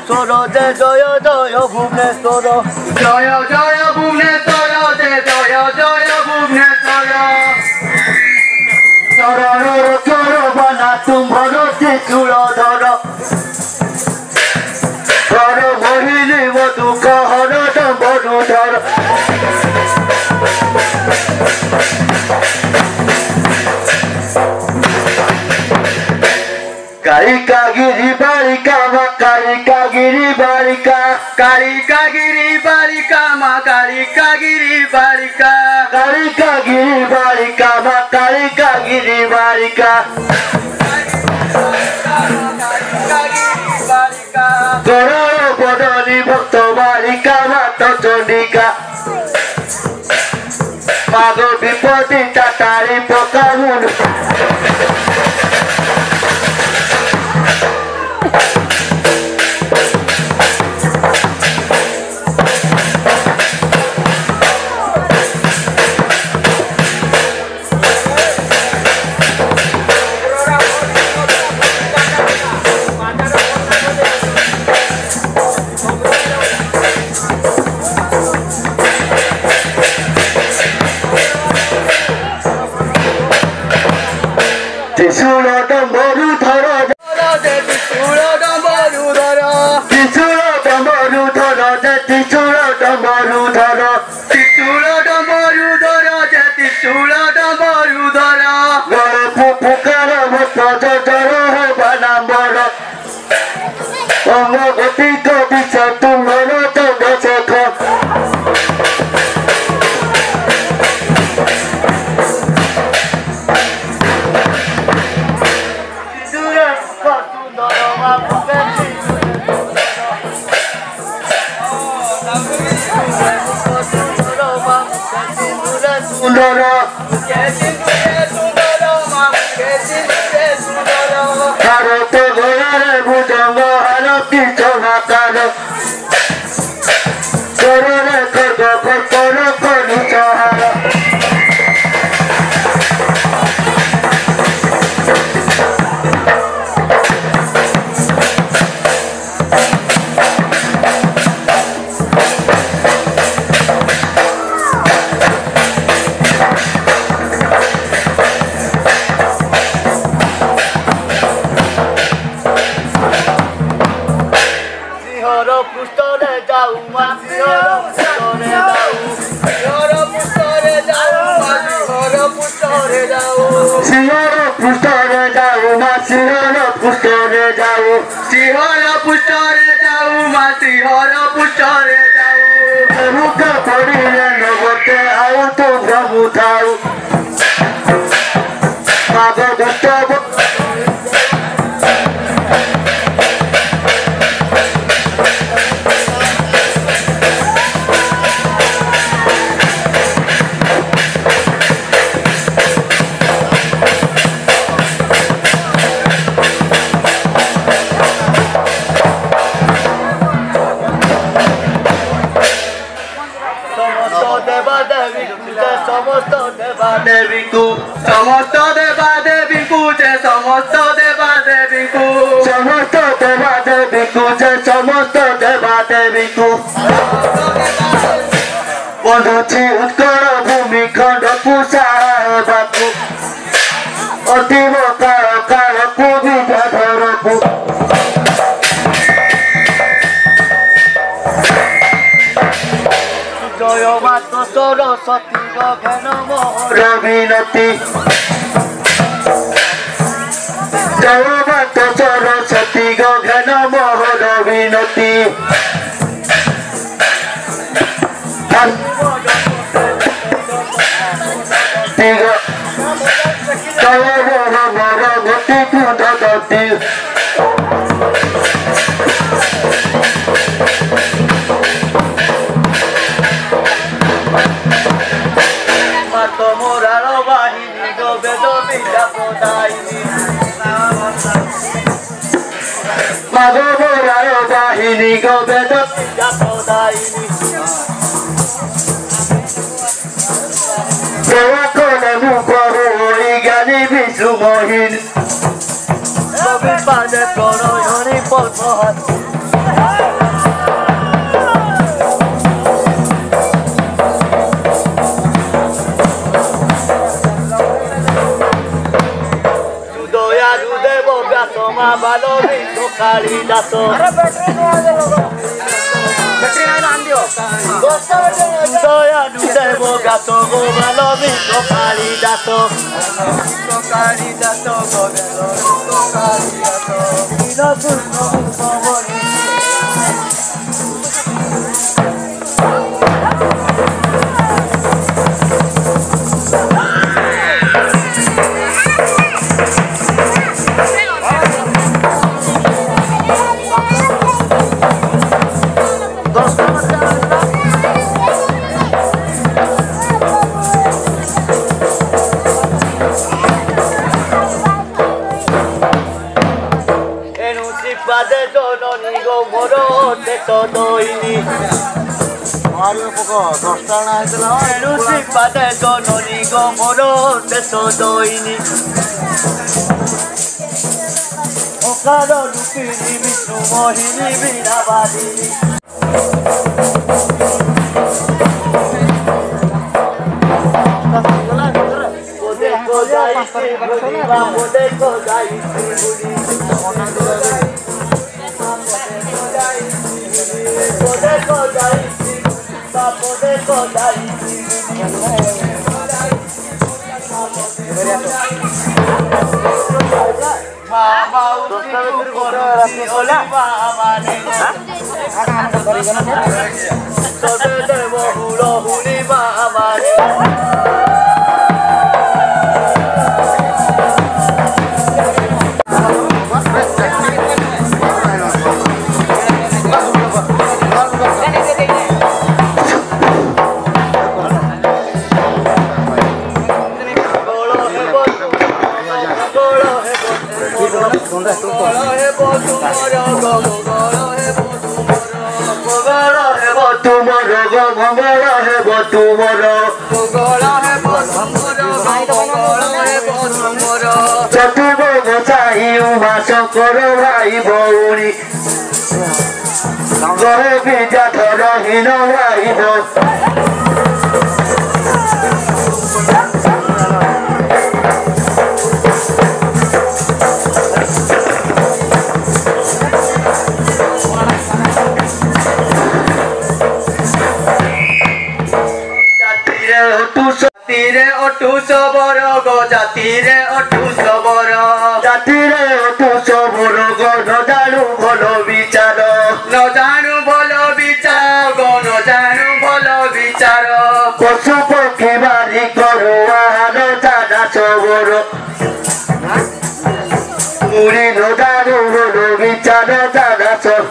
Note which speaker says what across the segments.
Speaker 1: ভুবনেশ্বর যে জয় জয় ভুবনেশ্বর
Speaker 2: জয় জয় ভুবনেশ্বর যে জয় জয় ভুবনেশ্বর
Speaker 1: চরণর চরবানা তুম্ভর ত্রিশূল ধর ধর মহিলি দুঃখ হর ডম্বরু ধর কালিকাগিরি বালিকা মা কালিকাগিরি বালিকা
Speaker 2: কালিকাগিরি বালিকা মা কালিকাগিরি বালিকা
Speaker 1: কালিকাগিরি বালিকা মা কালিকাগিরি বালিকা করণ বদনী ভক্ত বালিকা মাত চণ্ডিকা পাগ বিপদী তাতারি পকামুন ত্রিশূল ডম্বরু ধর
Speaker 2: ত্রিশূল ডম্বরু ধর
Speaker 1: ত্রিশূল ডম্বরু ধর যে ত্রিশূল ডম্বরু ধর
Speaker 2: ত্রিশূল ডম্বরু ধর যে ত্রিশূল ডম্বরু ধর
Speaker 1: বড় পুকার ভক্ত জর হবানা বড় অঙ্গ গতিক বিষ তুমর চন্দ্র শেখ সুন্দর ভারত ঘোড়ার ভুজঙ্গ হার পিছনাকার করণে খর্গ কর্কর করি সহার পুস্তরে যাও মা পুস্তরে যাও পুস্তরে যাও শিহর পুস্তরে যাও মা শিহর পুস্তরে যাও
Speaker 2: শিহর পুষ্টরে যাও মা শিহর পুষ্টরে যাও
Speaker 1: মুখ পড়িলে নগতে আউ তো ভ্রমু থাও মাগ দুষ্ট সমস্ত দেবাদেবীকু
Speaker 2: সমস্ত দেবাদেবীকু যে সমস্ত দেবাদেবীকু
Speaker 1: সমস্ত দেবাদেবীকু যে সমস্ত দেবাদেবীকু বন্ধুছি উৎকল ভূমিখণ্ড পুষাবাকু অতীব কাল কালকু বিধাধরকু জয় মাত সরস্বতী গগন রবিনতী জয় মাত সরস্বতী গগন রবিনতী জয় মর গতি কুদতি মোরার বাহিনী গো বেদ বিদ্যা প্রদায়িনী মাগ মোরার বাহিনী গো বেদ বিদ্যা প্রদায়িনী কোনে মুখ হরি জ্ঞানী বিষ্ণু মহিন পাদে প্রণয়নী পদ্মহাত কালিদাস দয়ালু দেব গাত গোপাল বিষ্ণু কালিদাস বিষ্ণু মোহিনী বীণাবাদিনী শঙ্কর ভাই ভৌরী জয় বিদ্যাধর হীন ভাই
Speaker 2: জাতিরে অটু সবর গো জাতিরে অটু সবর
Speaker 1: জাতিরে অটু সবর গো নজানু ভাল বিচার
Speaker 2: নজানু ভাল বিচার গো নজানু ভাল বিচার
Speaker 1: পশু পক্ষী বাড়ি করু আহার জানা সবর মুড়ি নজানু ভাল বিচার জানা সব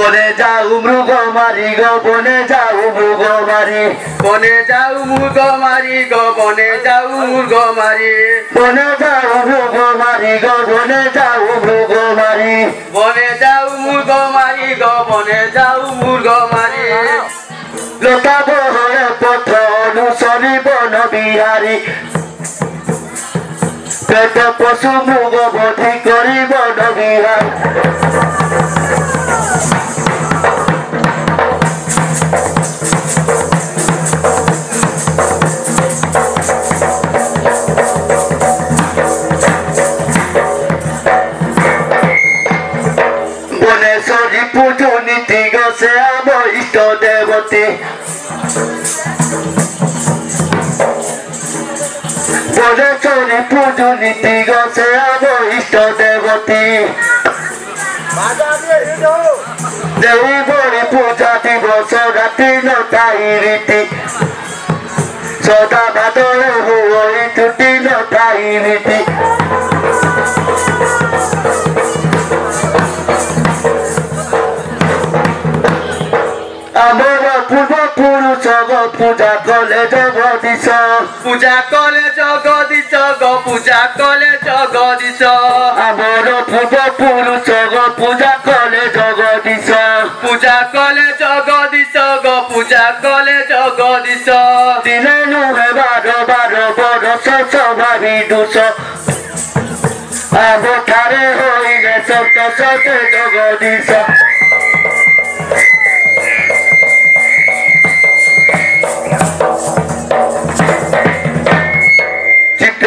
Speaker 1: বনে যাও মৃগ মারি গো বনে যাও মৃগ মারি
Speaker 2: বনে যাও মৃগ মারি গো বনে যাও মৃগ মারি
Speaker 1: বনে যাও মৃগ মারি গো বনে যাও মৃগ মারি
Speaker 2: বনে যাও মৃগ মারি গো বনে যাও মৃগ মারি
Speaker 1: লতা বহরে পথ অনুসরি বন বিহারী পেট পশু মৃগ বধি করি বন বিহার বনেশ্বরী পুজো নীতি গছে আম ইষ্ট দেবতী বনেশ্বরী পুজো নীতি গছে আম ইষ্ট দেবতী দেবী বড়ি পূজা দিবস রাতি নটাই রীতি সদা ভাদর হুই টুটি নটাই রীতি আমার পূর্বপুরুষ পূজা কলে জগদীশ
Speaker 2: পূজা কলে জগদীশ গো পূজা কলে জগদীশ
Speaker 1: আমার পূর্বপুরুষ পূজা কলে জগদীশ
Speaker 2: পূজা কলে জগদীশ গো পূজা কলে জগদীশ
Speaker 1: দিনে নুহে 12 বরষ স্বভাবী দোষ আবঠারে হইলে সত সতে Jagadish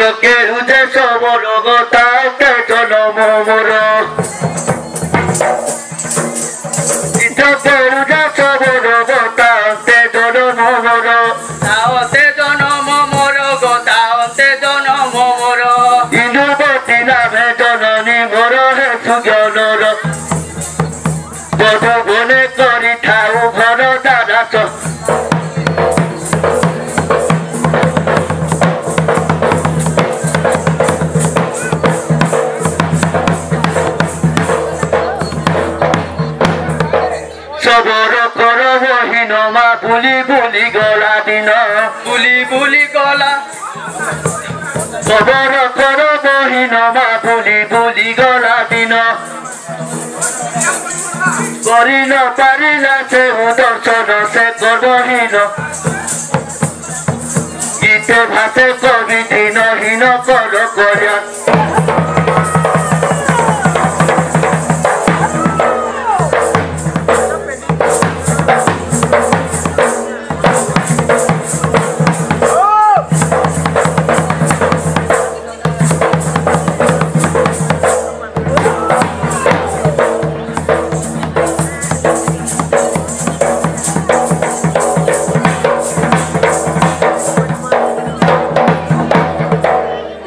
Speaker 1: Chitrokeru de soboro taute jonomo moro Chitrokeru de soboro taute jonomo moro
Speaker 2: Taute jonomo moro go taute jonomo moro
Speaker 1: Inuboti name jononi moro he sugyonoro Bodu bone kori thau ghoro dadaso Soboro koro bohino ma buli buli gola dino
Speaker 2: Buli gola
Speaker 1: Soboro koro bohino ma buli buli gola dino Korino parila se udorshono se korbohino Gite bhase kobi dino hino koro korya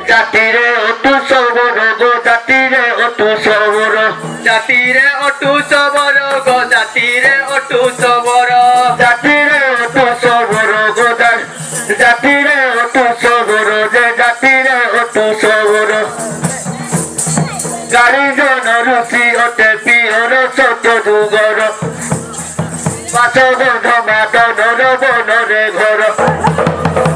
Speaker 1: Jatire otu soboro go jatire otu soboro
Speaker 2: Jatire otu soboro go jatire otu soboro
Speaker 1: Jatire otu soboro go jatire otu soboro je jatire otu soboro Gari jono rusi ote pioro soto dugoro Paso gono mato nono bono re goro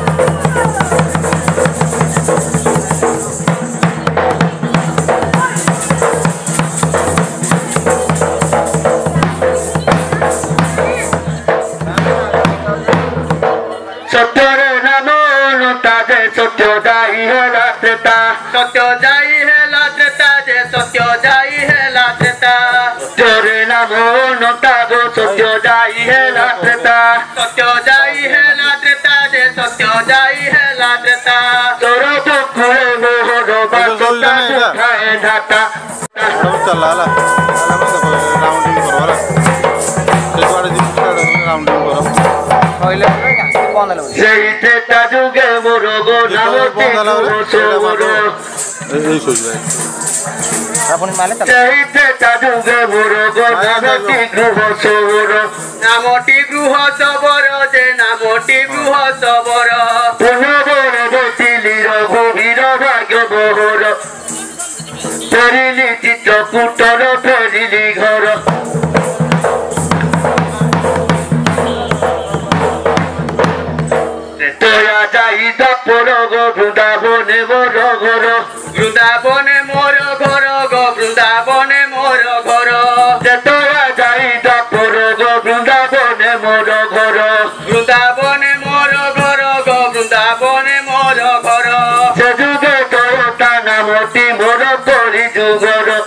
Speaker 1: Sottore namo notade sotyo dai hela treta
Speaker 2: Sotyo jai hai la treta je sotyo jai hai la treta
Speaker 1: Sottore namo notado sotyo dai hela treta
Speaker 2: Sotyo jai hai la treta je sotyo jai hai la treta
Speaker 1: Toro bokure mohoro basota dukhae dhata
Speaker 3: चल ला rounding करो ला सेवाड़े दिन rounding करो
Speaker 1: Sei treta juge morogo namoti soboro
Speaker 3: এই সোজ ভাই
Speaker 1: Sei treta juge morogo namoti soboro
Speaker 2: Namoti gruho soboro je namoti gruho soboro
Speaker 1: Punoboro botiliro gubiro bhagyo bohoro Perili chitro kutoro perili ghoro Toya jai da porogo vrundavone moro ghoro
Speaker 2: Vrundavone moro ghoro go vrundavone moro ghoro
Speaker 1: Toya jai da porogo vrundavone moro ghoro
Speaker 2: Vrundavone moro ghoro go vrundavone moro ghoro
Speaker 1: Se juge toyota namoti moro kori jugoro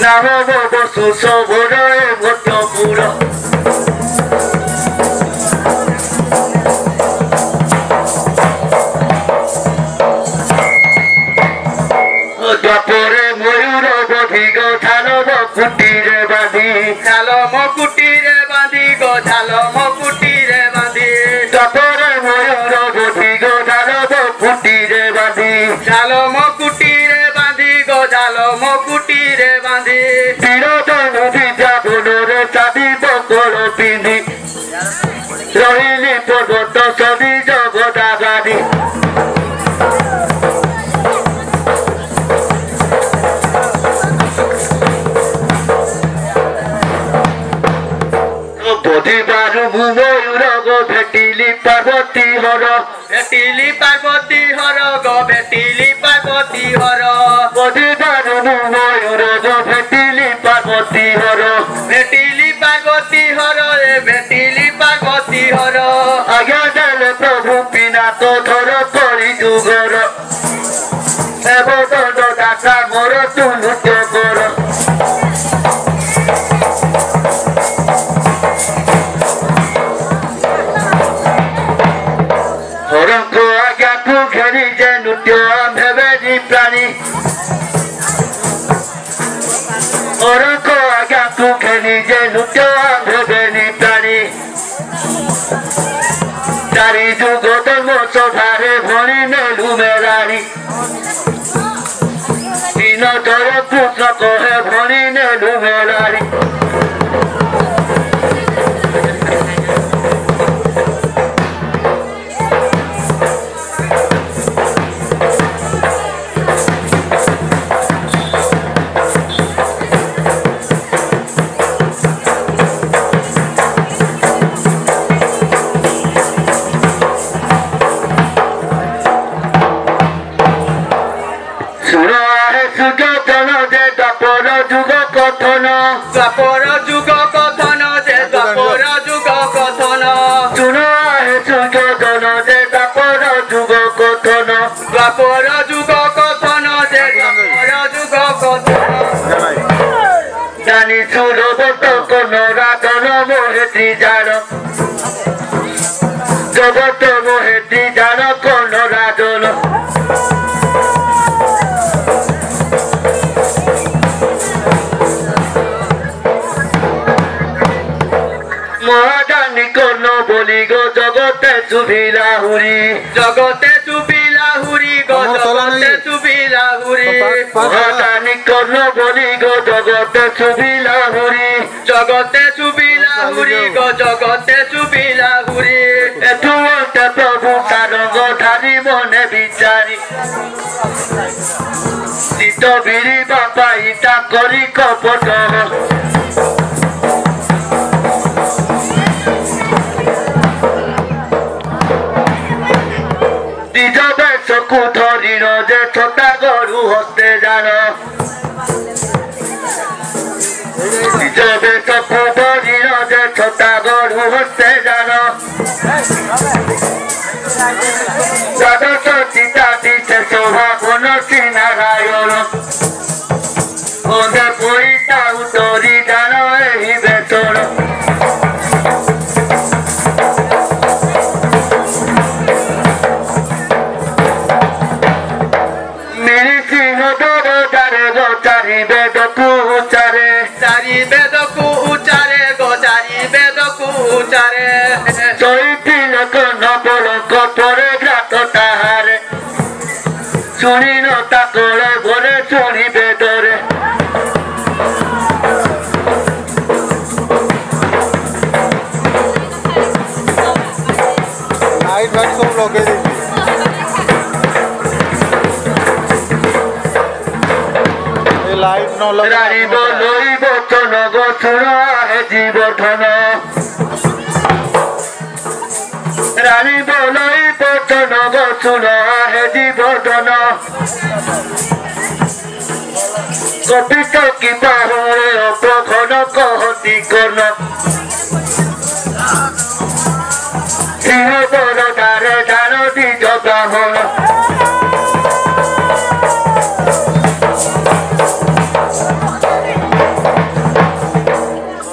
Speaker 1: Namo bobo susoboro e goto puro Dapore moyuro bodhigo thalo kutire bandi
Speaker 2: Chalo mokutire bandi go chalo mokutire bandi
Speaker 1: Dapore moyuro bodhigo thalo kutire bandi
Speaker 2: Chalo mokutire bandi go chalo mokutire bandi
Speaker 1: Tirodanu vidya bolore chadi bokoro pindi Rohili porboto sodi jogodagadi Bodhibaru mumoro go bhetili parvati horo
Speaker 2: Betili parvati horo go betili parvati horo
Speaker 1: Bodhibaru mumoro go bhetili parvati horo
Speaker 2: Betili parvati horo e betili parvati horo
Speaker 1: Agya dale prabhu pinato dhoro kori jugoro Ebo dodo daka moro tulu jogoro Horanko agya kughe ନୃତ୍ୟ ଆମ୍ଭେବେନି ପ୍ରାଣୀ ଅରଙ୍କ ଆଜ୍ଞାକୁ ଘେନି ଯେ ନୃତ୍ୟ ଆମ୍ଭେବେନି ପ୍ରାଣୀ ଚାରି ଯୁଗ ଧର୍ମ ସଭାରେ ଭଣି ନେଲୁ ମେଳାଣି ଦିନ ଧର କୃଷ୍ଣ କହେ ଭଣି ନେଲୁ ମେଳାଣି জানি সুরবত কোন রাজন মোহেতি জান জগত মোহেতি জান কোন রাজন মহাজানি কোন বলি গো জগতে চুবিলা হুরি জগতে চুবিলা হুরি গো জগতে চুবিলা হুরি মহাজানি কোন বলি গো জগতে চুবিলা হুরি জগতে চুবিলা হুরি গো জগতে চুবিলা হুরি এতুতে প্রভু তারঙ্গ ধারি মনে বিচারি চিত বিরি বাপা ইটা করি কপট নিজ বেশকু ধরিন যে ছোটা গরু হস্তে জান নিজ বেশকু ধরিন যে ছোটা গরু হস্তে জান দ্বাদশ চিতা দিছে শোভা বনশ্রী নারায়ণ ওদের পরিতা উতরি জান এই বেতন চারি বেদকু উচারে গো চারি বেদকু উচারে চৈতি লোক নবল কপরে গ্রাত তাহারে শুনিল তাকলে ভরে শুনিবে তোরে
Speaker 3: লাইট ফাইট সব লগে দিয়েছি লাইট ন লগে
Speaker 1: রানী বলই বচন গো শুণ হে জীবধন রানী বলই বচন গো শুণ হে জীবধন কপিত কি বাহুরে অপঘন কহতি কর্ণ সিংহ বড় দ্বারে দান দ্বিজ ব্রাহ্মণ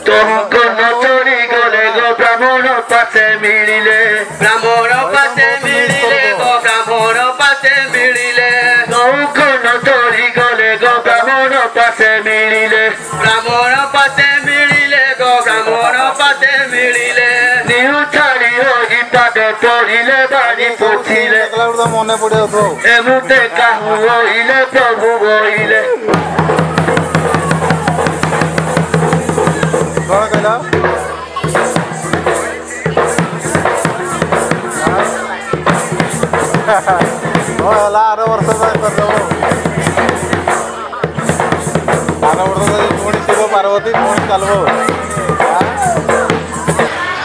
Speaker 1: তোমকন চড়ি গলে গো ব্রাহ্মণ পাশে মিলিলে ব্রাহ্মণ পাশে মিলিলে গো ব্রাহ্মণ পাশে মিলিলে তোমকন চড়ি গলে গো ব্রাহ্মণ পাশে মিলিলে ব্রাহ্মণ পাশে মিলিলে গো ব্রাহ্মণ পাশে মিলিলে নিউ ছাড়ি হই পাদে পড়িলে বাড়ি পৌঁছিলে
Speaker 3: মনে পড়ে
Speaker 1: এমুতে কাহু হইলে প্রভু বইলে
Speaker 3: कौन कहला आरो वर्ष करदेव आरो वर्ष पुणी शिव पार्वती पुणी चलबो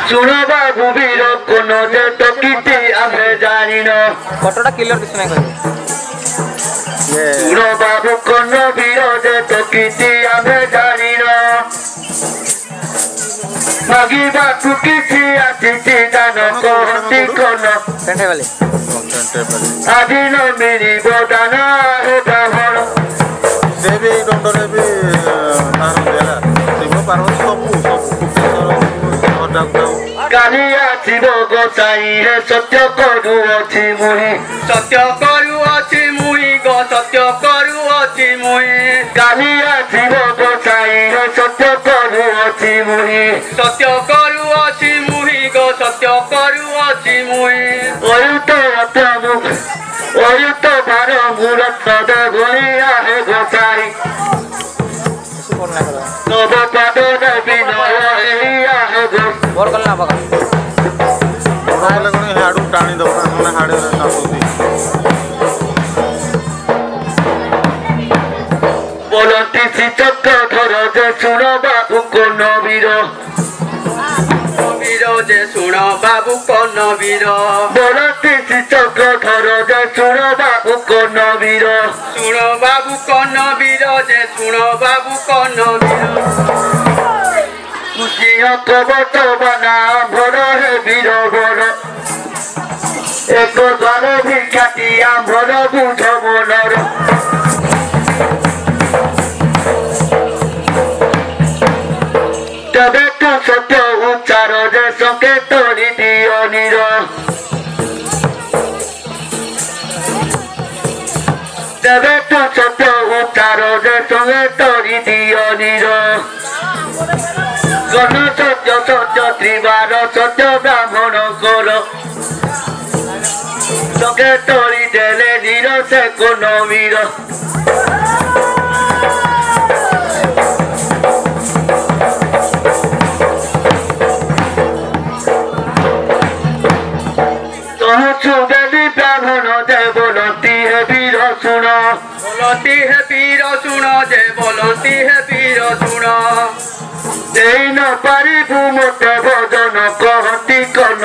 Speaker 1: सुन बाबू वीर कोन जे तो किति आमे जानिन
Speaker 2: फोटोटा क्लियर दिस नाही
Speaker 1: सुन बाबू कोन वीर जे तो किति आमे जानिन मागिबा कुकिछि आछि दान कहति कोन
Speaker 2: सेंटे वाले
Speaker 1: आदिन मेरी बदान हे ब्राह्मण
Speaker 3: देवी दंडरे भी नाम देला शिव पार्वती सब काली आछिबो
Speaker 1: গোসাই হে সত্য করুଅছি মুহি সত্য করুଅছি মুহি গো সত্য করুଅছি মুহি কালি আসিব গোসাই হে সত্য করুଅছি মুহি সত্য করুଅছি মুহি গো সত্য করুଅছি মুহি অয়ুত মুখ অয়ুত ভার মূরত গুলিয়া হে গোসাই নব পদ বিনয় এলিয়া হে গোসাই
Speaker 2: बोर करना बगा
Speaker 3: बोले कोनी हाडू टाणी दो ना हाडे ना बोलती
Speaker 1: बोलती सी चक्र धर जे सुन बाबू को नबीर जे सुन बाबू को नबीर बोलती सी चक्र धर जे सुन बाबू को नबीर सुन बाबू को नबीर जे सुन बाबू को नबीर जिया कबत बना भर हे वीर भर एक द्वार भिखाटिया भर बुझ मनर तबे तू सत्य उच्चार जे संकेत दियो निर तबे तू सत्य उच्चार जे संकेत दियो निर गण सत्य सत्य त्रिवार सत्य ब्राह्मण कर सके तोड़ी देले नीर से कोन वीर सुबेली ब्राह्मण जे बोलती है वीर सुन बोलती है वीर सुन जे बोलती है वीर सुन न पारिबु मते भजन कहती कन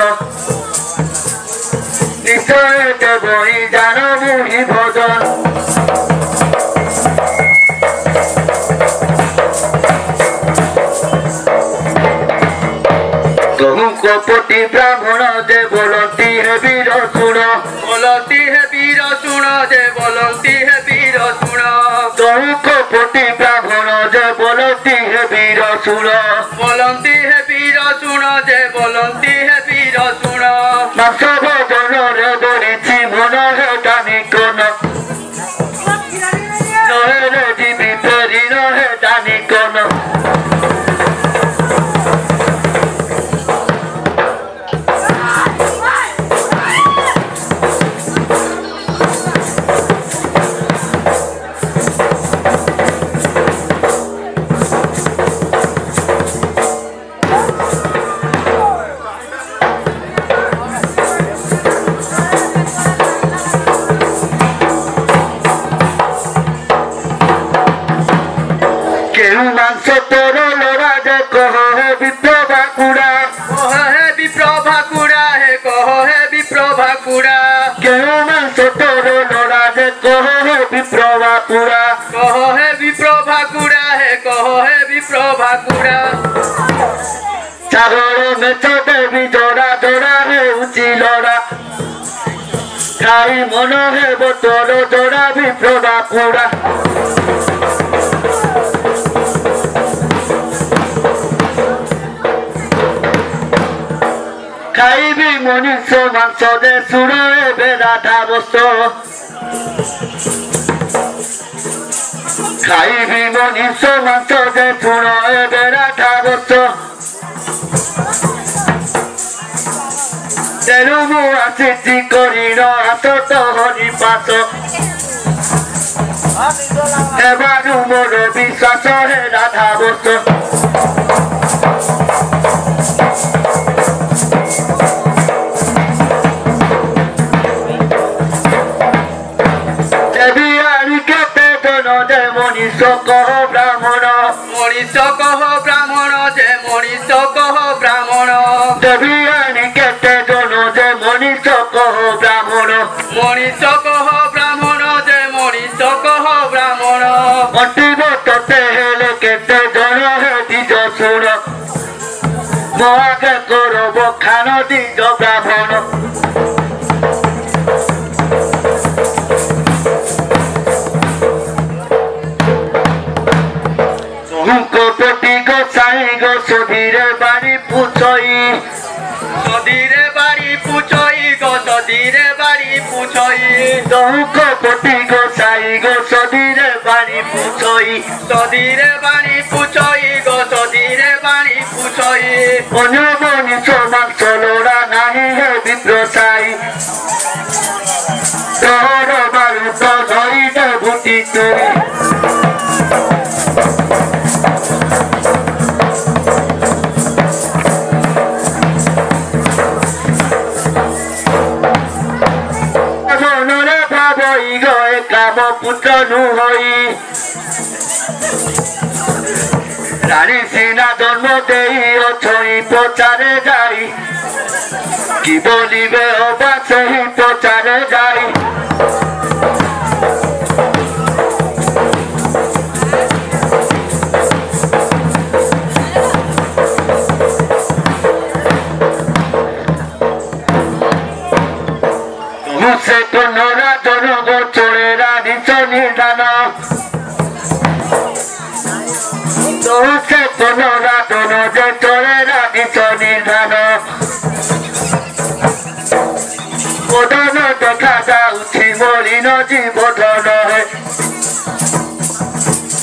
Speaker 1: निश्चय देवई जान मुहि भजन कहूँ कपटी ब्राह्मण जे बोलती है वीर सुन बोलती है वीर सुन जे बोलती है वीर सुन कहूँ कपटी ब्राह्मण जे बोलती है वीर सुन बोलती है वीर सुन जे बोलती है वीर सुन मास भजन रे बोली मन है दानी कन नहे रे जीवी फेरी नहे दानी कन सागर में देवी जोड़ा जोड़ा है ऊंची लोड़ा खाई मन है बोतल जोड़ा भी प्रभा पूरा खाई भी मनुष्य मांस दे सुनो बेराधा बस खाई भी मनुष्य मांस दे सुनो बेराधा बस तेरु मु आसिति करिन हाथ तो हरि पास एबारु मोर विश्वास हे राधा बस देवी आरि केते जन जे मनीष कह ब्राह्मण मनीष कह ब्राह्मण जे मनीष कह ब्राह्मण देवी आरि केते जन जे मनीष कह ब्राह्मण मनीष कह ब्राह्मण जे मनीष कह ब्राह्मण अटिब तते हेले केते जन हे दिज सुण मो आगे करब खान दिज ब्राह्मण कपटी गो साई गो सधीरे बारी पुछई सधीरे बारी চৌক পতি গোসাই গো সদিরে বাণী পুছই
Speaker 2: সদিরে বাণী পুছই গো সদিরে বাণী পুছই
Speaker 1: অন্যমনি সমান চলোরা নাহি হে বিপ্রসাই তোর বারুদ ধরিত ভূতি তুই মনরে ভাবই গো কাম পুত্র নুহই রানী সিনা জন্ম দেই অছই প্রচারে যাই কি বলিবে অবা সেই প্রচারে যাই সে কন্যরা জনগ চোরেরা নিচ নিধান সে কন্যরা জনগ চোরেরা নিচ নিধান বদন দেখা যাଉଛି মলিন জীবধন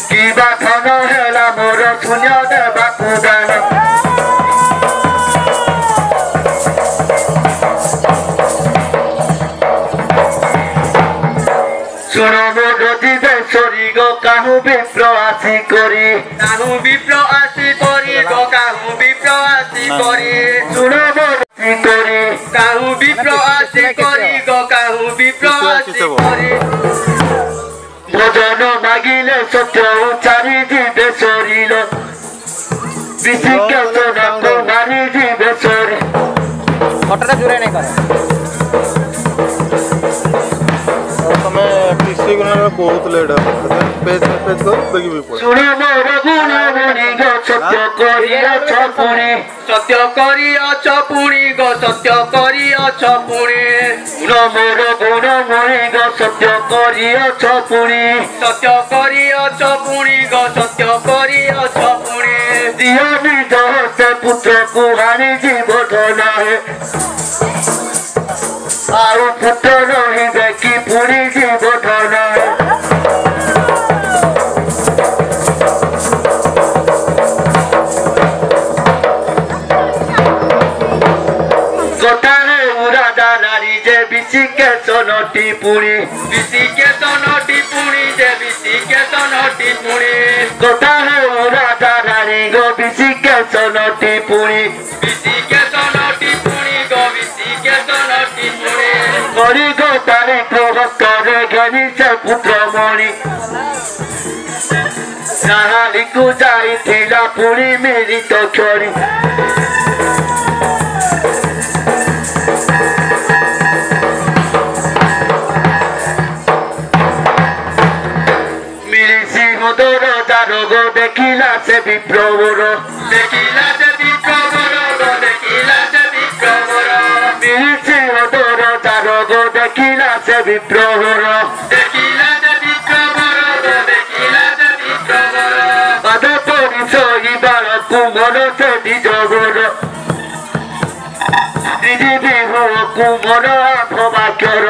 Speaker 1: কিবা ধন হেলা মোর শূন্য দেବାକୁ দান শুণ মোর দিবেশ্বরী গো কাহু বিপ্র আসি করি
Speaker 2: কাহু বিপ্র আসি করি গো কাহু বিপ্র আসি করি
Speaker 1: শুণ মোর করি
Speaker 2: কাহু বিপ্র আসি করি গো কাহু বিপ্র আসি করি
Speaker 1: ভোজন মাগিলে সত্য উচ্চারি দিবে শরীর বিশিকে সোনা কুমারী দিবে শরীর
Speaker 4: ফটোটা জোরে নাই কর
Speaker 3: ତମେ ପିସି ଗୁଣରେ ବହୁତ ଲେଟ୍ ହେବ ପେଜ୍ ପେଜ୍ କର ଦେଖିବି ପଡ଼େ
Speaker 1: শুণ মোর গুণ মুনি গো সত্য করিয়াছ পুଣି
Speaker 2: সত্য করি অছ পুଣି গো সত্য করি অছ পুଣି
Speaker 1: শুণ মোর গুণ মুনি গো সত্য করিয়াছ পুଣି
Speaker 2: সত্য করি অছ পুଣି গো সত্য করি অছ পুଣି
Speaker 1: দিয় নিজ হস্তে পুত্রକୁ হানি জীবধন ଆଉ ପୁତ୍ର ରହିବେ କି ପୁଣି জীবধନ গোটারে উড়াদা নারী যে বিশিকে সোনটি পুଣି
Speaker 2: বিশিকে তনটি পুଣି যে বিশিকে তনটি পুଣି
Speaker 1: গোটারে উড়াদা নারী গো বিশিকে সোনটি পুଣି
Speaker 2: বিশিকে তনটি পুଣି গো বিশিকে তনটি পুଣି
Speaker 1: করি গো তারে প্রভক্তরে ঘনিছে পুত্রমণি যাহালিকু যাইଥିଲା পুଣି মিলিত କ୍ଷଣି মিলিছি মদর দারোগ দেখিলা সে বিপ্রবর
Speaker 2: দেখিলা যে বিপ্রবর গো দেখিলা যে বিপ্রবর
Speaker 1: মিলিছি মদর দারোগ দেখিলা সে বিপ্রবর
Speaker 2: দেখিলা যে বিপ্রবর গো দেখিলা যে বিপ্রবর
Speaker 1: পাদ পরিচয়িবার কুমর সে নিজগর দিদি বিহু কুমর আভবাক্যর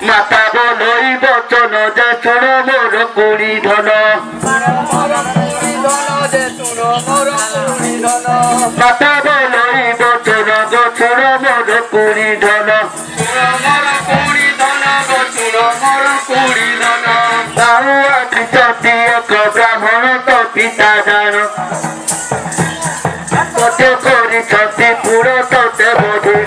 Speaker 1: মাতা বলই বচন যে শুণ মোর কুড়ি ধন মাতা বলই বচন গো শুণ মোর কুড়ি ধন তাহু আদিত্যি এক ব্রাহ্মণ তো পিতা জান কত করিছন্তি পুর তোতে বোধে